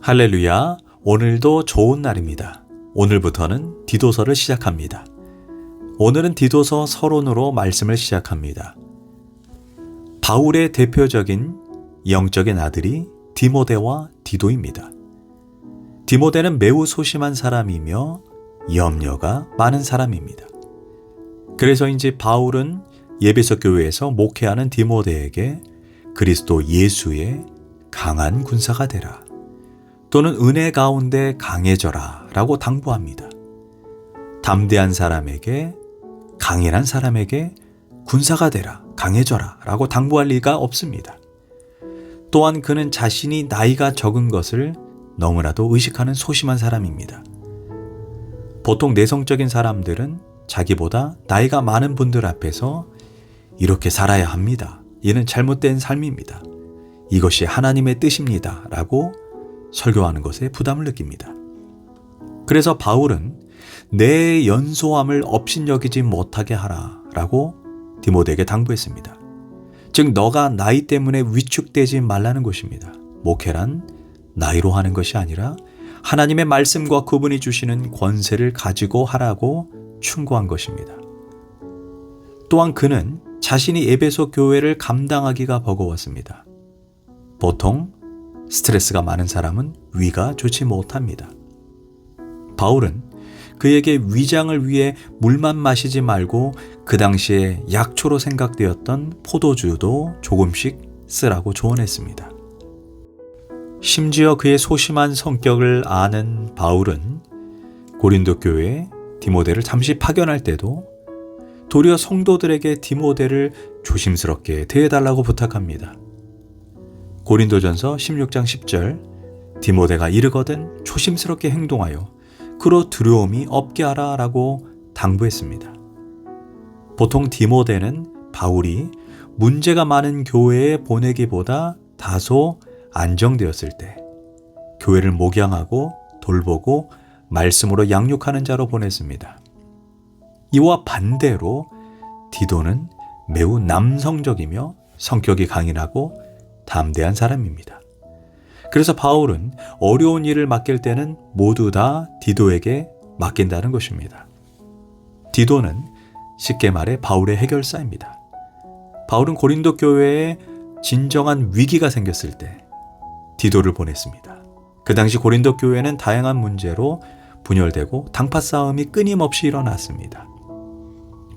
할렐루야, 오늘도 좋은 날입니다. 오늘부터는 디도서를 시작합니다. 오늘은 디도서 서론으로 말씀을 시작합니다. 바울의 대표적인 영적인 아들이 디모데와 디도입니다. 디모데는 매우 소심한 사람이며 염려가 많은 사람입니다. 그래서인지 바울은 에베소 교회에서 목회하는 디모데에게 그리스도 예수의 강한 군사가 되라, 또는 은혜 가운데 강해져라 라고 당부합니다. 담대한 사람에게, 강인한 사람에게 군사가 되라, 강해져라 라고 당부할 리가 없습니다. 또한 그는 자신이 나이가 적은 것을 너무나도 의식하는 소심한 사람입니다. 보통 내성적인 사람들은 자기보다 나이가 많은 분들 앞에서 이렇게 살아야 합니다. 이는 잘못된 삶입니다. 이것이 하나님의 뜻입니다. 라고 설교하는 것에 부담을 느낍니다. 그래서 바울은 내 연소함을 업신여기지 못하게 하라 라고 디모데에게 당부했습니다. 즉 너가 나이 때문에 위축되지 말라는 것입니다. 목회란 나이로 하는 것이 아니라 하나님의 말씀과 그분이 주시는 권세를 가지고 하라고 충고한 것입니다. 또한 그는 자신이 에베소 교회를 감당하기가 버거웠습니다. 보통 스트레스가 많은 사람은 위가 좋지 못합니다. 바울은 그에게 위장을 위해 물만 마시지 말고 그 당시에 약초로 생각되었던 포도주도 조금씩 쓰라고 조언했습니다. 심지어 그의 소심한 성격을 아는 바울은 고린도 교회에 디모데를 잠시 파견할 때도 도리어 성도들에게 디모데를 조심스럽게 대해달라고 부탁합니다. 고린도전서 16장 10절, 디모데가 이르거든 조심스럽게 행동하여 그로 두려움이 없게 하라 라고 당부했습니다. 보통 디모데는 바울이 문제가 많은 교회에 보내기보다 다소 안정되었을 때 교회를 목양하고 돌보고 말씀으로 양육하는 자로 보냈습니다. 이와 반대로 디도는 매우 남성적이며 성격이 강인하고 담대한 사람입니다. 그래서 바울은 어려운 일을 맡길 때는 모두 다 디도에게 맡긴다는 것입니다. 디도는 쉽게 말해 바울의 해결사입니다. 바울은 고린도 교회에 진정한 위기가 생겼을 때 디도를 보냈습니다. 그 당시 고린도 교회는 다양한 문제로 분열되고 당파 싸움이 끊임없이 일어났습니다.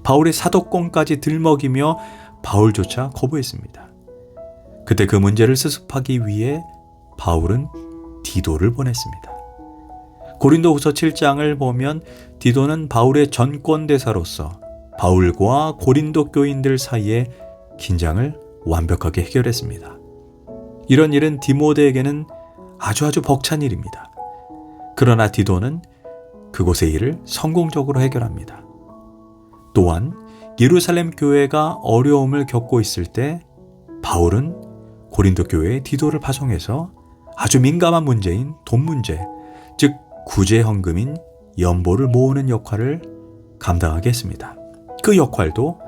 바울의 사도권까지 들먹이며 바울조차 거부했습니다. 그때 그 문제를 수습하기 위해 바울은 디도를 보냈습니다. 고린도후서 7장을 보면 디도는 바울의 전권대사로서 바울과 고린도 교인들 사이의 긴장을 완벽하게 해결했습니다. 이런 일은 디모데에게는 아주 벅찬 일입니다. 그러나 디도는 그곳의 일을 성공적으로 해결합니다. 또한 예루살렘 교회가 어려움을 겪고 있을 때 바울은 고린도 교회에 디도를 파송해서 아주 민감한 문제인 돈 문제, 즉 구제헌금인 연보를 모으는 역할을 감당하게 했습니다. 그 역할도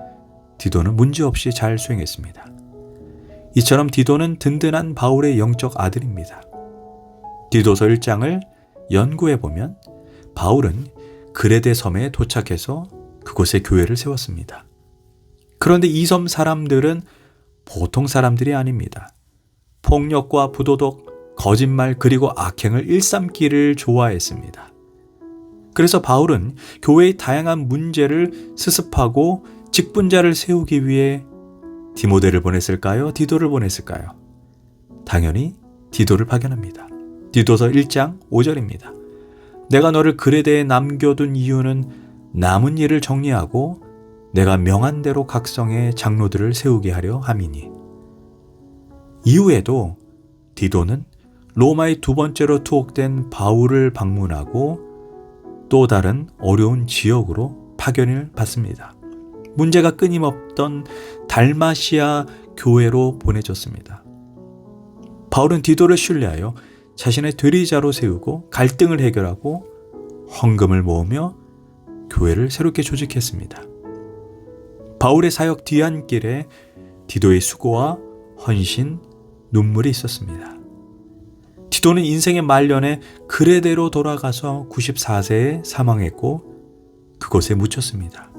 디도는 문제없이 잘 수행했습니다. 이처럼 디도는 든든한 바울의 영적 아들입니다. 디도서 1장을 연구해보면 바울은 그레데 섬에 도착해서 그곳에 교회를 세웠습니다. 그런데 이 섬 사람들은 보통 사람들이 아닙니다. 폭력과 부도덕, 거짓말 그리고 악행을 일삼기를 좋아했습니다. 그래서 바울은 교회의 다양한 문제를 수습하고 직분자를 세우기 위해 디모데를 보냈을까요? 디도를 보냈을까요? 당연히 디도를 파견합니다. 디도서 1장 5절입니다. 내가 너를 그레데에 남겨둔 이유는 남은 일을 정리하고 내가 명한 대로 각성의 장로들을 세우게 하려 함이니. 이후에도 디도는 로마의 두 번째로 투옥된 바울을 방문하고 또 다른 어려운 지역으로 파견을 받습니다. 문제가 끊임없던 달마시아 교회로 보내졌습니다. 바울은 디도를 신뢰하여 자신의 대리자로 세우고 갈등을 해결하고 헌금을 모으며 교회를 새롭게 조직했습니다. 바울의 사역 뒤안길에 디도의 수고와 헌신, 눈물이 있었습니다. 디도는 인생의 말년에 그레데로 돌아가서 94세에 사망했고 그곳에 묻혔습니다.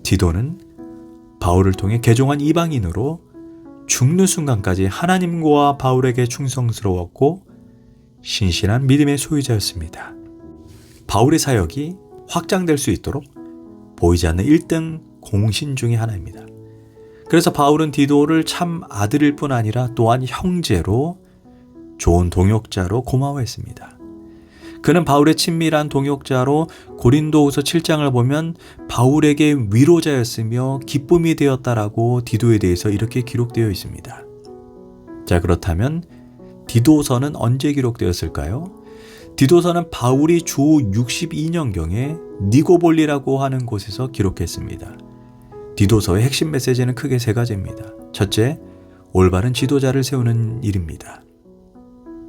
디도는 바울을 통해 개종한 이방인으로 죽는 순간까지 하나님과 바울에게 충성스러웠고 신실한 믿음의 소유자였습니다. 바울의 사역이 확장될 수 있도록 보이지 않는 1등 공신 중의 하나입니다. 그래서 바울은 디도를 참 아들일 뿐 아니라 또한 형제로 좋은 동역자로 고마워했습니다. 그는 바울의 친밀한 동역자로 고린도후서 7장을 보면 바울에게 위로자였으며 기쁨이 되었다라고 디도에 대해서 이렇게 기록되어 있습니다. 자, 그렇다면 디도서는 언제 기록되었을까요? 디도서는 바울이 주 62년경에 니고볼리라고 하는 곳에서 기록했습니다. 디도서의 핵심 메시지는 크게 세 가지입니다. 첫째, 올바른 지도자를 세우는 일입니다.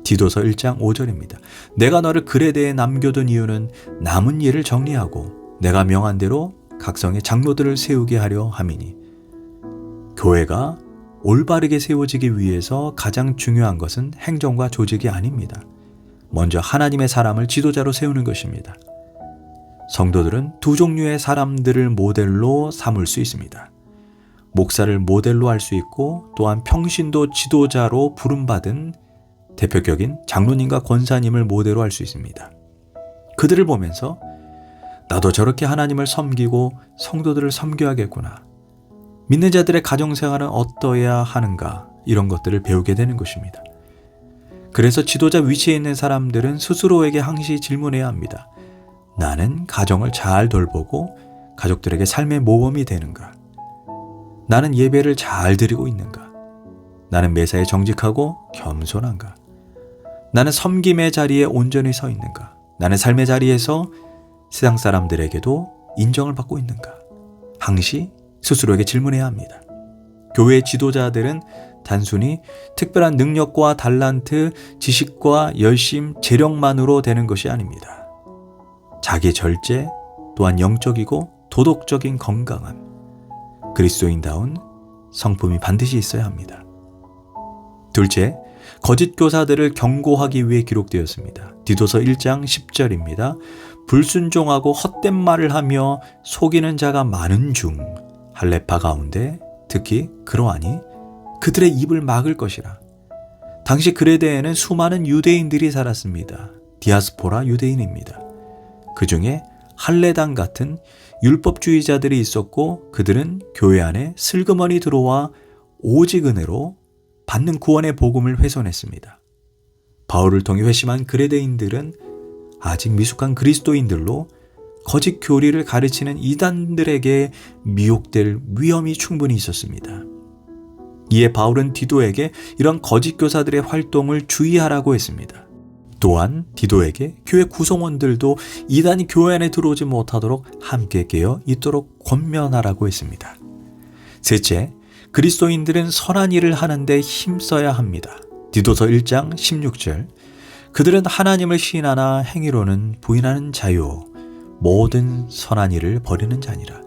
디도서 1장 5절입니다. 내가 너를 그레데에 남겨둔 이유는 남은 일을 정리하고 내가 명한 대로 각성의 장로들을 세우게 하려 함이니. 교회가 올바르게 세워지기 위해서 가장 중요한 것은 행정과 조직이 아닙니다. 먼저 하나님의 사람을 지도자로 세우는 것입니다. 성도들은 두 종류의 사람들을 모델로 삼을 수 있습니다. 목사를 모델로 할 수 있고 또한 평신도 지도자로 부름받은 대표격인 장로님과 권사님을 모델로 할 수 있습니다. 그들을 보면서 나도 저렇게 하나님을 섬기고 성도들을 섬겨야겠구나. 믿는 자들의 가정생활은 어떠해야 하는가, 이런 것들을 배우게 되는 것입니다. 그래서 지도자 위치에 있는 사람들은 스스로에게 항시 질문해야 합니다. 나는 가정을 잘 돌보고 가족들에게 삶의 모범이 되는가? 나는 예배를 잘 드리고 있는가? 나는 매사에 정직하고 겸손한가? 나는 섬김의 자리에 온전히 서 있는가? 나는 삶의 자리에서 세상 사람들에게도 인정을 받고 있는가? 항시 스스로에게 질문해야 합니다. 교회 지도자들은 단순히 특별한 능력과 달란트, 지식과 열심, 재력만으로 되는 것이 아닙니다. 자기 절제, 또한 영적이고 도덕적인 건강함, 그리스도인다운 성품이 반드시 있어야 합니다. 둘째, 거짓 교사들을 경고하기 위해 기록되었습니다. 디도서 1장 10절입니다. 불순종하고 헛된 말을 하며 속이는 자가 많은 중 할례파 가운데 특히 그러하니 그들의 입을 막을 것이라. 당시 그레데에는 수많은 유대인들이 살았습니다. 디아스포라 유대인입니다. 그 중에 할례당 같은 율법주의자들이 있었고 그들은 교회 안에 슬그머니 들어와 오직 은혜로 받는 구원의 복음을 훼손했습니다. 바울을 통해 회심한 그레데인들은 아직 미숙한 그리스도인들로 거짓 교리를 가르치는 이단들에게 미혹될 위험이 충분히 있었습니다. 이에 바울은 디도에게 이런 거짓 교사들의 활동을 주의하라고 했습니다. 또한 디도에게 교회 구성원들도 이단이 교회 안에 들어오지 못하도록 함께 깨어 있도록 권면하라고 했습니다. 셋째, 그리스도인들은 선한 일을 하는데 힘써야 합니다. 디도서 1장 16절, 그들은 하나님을 시인하나 행위로는 부인하는 자요 모든 선한 일을 버리는 자니라.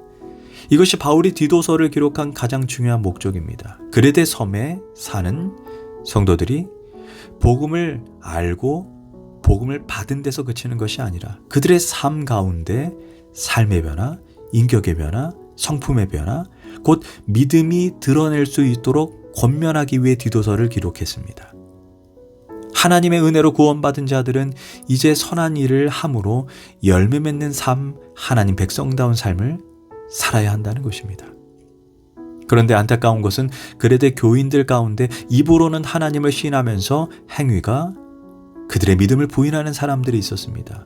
이것이 바울이 디도서를 기록한 가장 중요한 목적입니다. 그레데 섬에 사는 성도들이 복음을 알고 복음을 받은 데서 그치는 것이 아니라 그들의 삶 가운데 삶의 변화, 인격의 변화, 성품의 변화, 곧 믿음이 드러낼 수 있도록 권면하기 위해 디도서를 기록했습니다. 하나님의 은혜로 구원받은 자들은 이제 선한 일을 함으로 열매 맺는 삶, 하나님 백성다운 삶을 살아야 한다는 것입니다. 그런데 안타까운 것은 그레데 교인들 가운데 입으로는 하나님을 시인하면서 행위가 그들의 믿음을 부인하는 사람들이 있었습니다.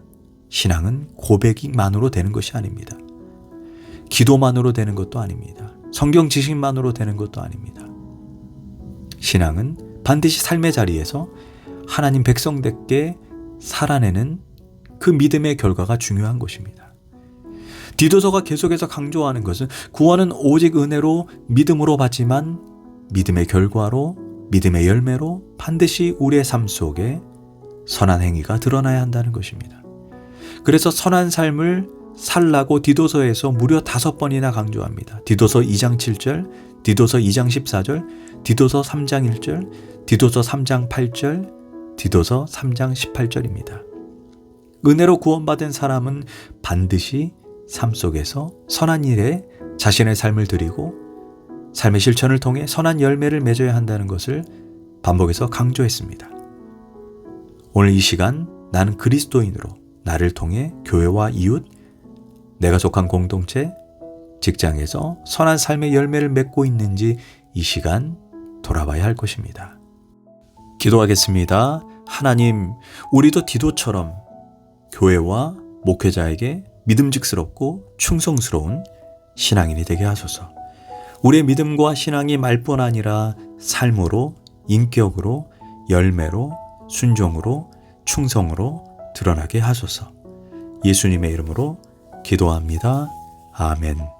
신앙은 고백만으로 되는 것이 아닙니다. 기도만으로 되는 것도 아닙니다. 성경 지식만으로 되는 것도 아닙니다. 신앙은 반드시 삶의 자리에서 하나님 백성답게 살아내는 그 믿음의 결과가 중요한 것입니다. 디도서가 계속해서 강조하는 것은 구원은 오직 은혜로 믿음으로 받지만 믿음의 결과로, 믿음의 열매로 반드시 우리의 삶 속에 선한 행위가 드러나야 한다는 것입니다. 그래서 선한 삶을 살라고 디도서에서 무려 5번이나 강조합니다. 디도서 2장 7절, 디도서 2장 14절, 디도서 3장 1절, 디도서 3장 8절, 디도서 3장 18절입니다. 은혜로 구원받은 사람은 반드시 삶 속에서 선한 일에 자신의 삶을 드리고 삶의 실천을 통해 선한 열매를 맺어야 한다는 것을 반복해서 강조했습니다. 오늘 이 시간 나는 그리스도인으로 나를 통해 교회와 이웃, 내가 속한 공동체, 직장에서 선한 삶의 열매를 맺고 있는지 이 시간 돌아봐야 할 것입니다. 기도하겠습니다. 하나님, 우리도 디도처럼 교회와 목회자에게 믿음직스럽고 충성스러운 신앙인이 되게 하소서. 우리의 믿음과 신앙이 말뿐 아니라 삶으로, 인격으로, 열매로, 순종으로, 충성으로 드러나게 하소서. 예수님의 이름으로 기도합니다. 아멘.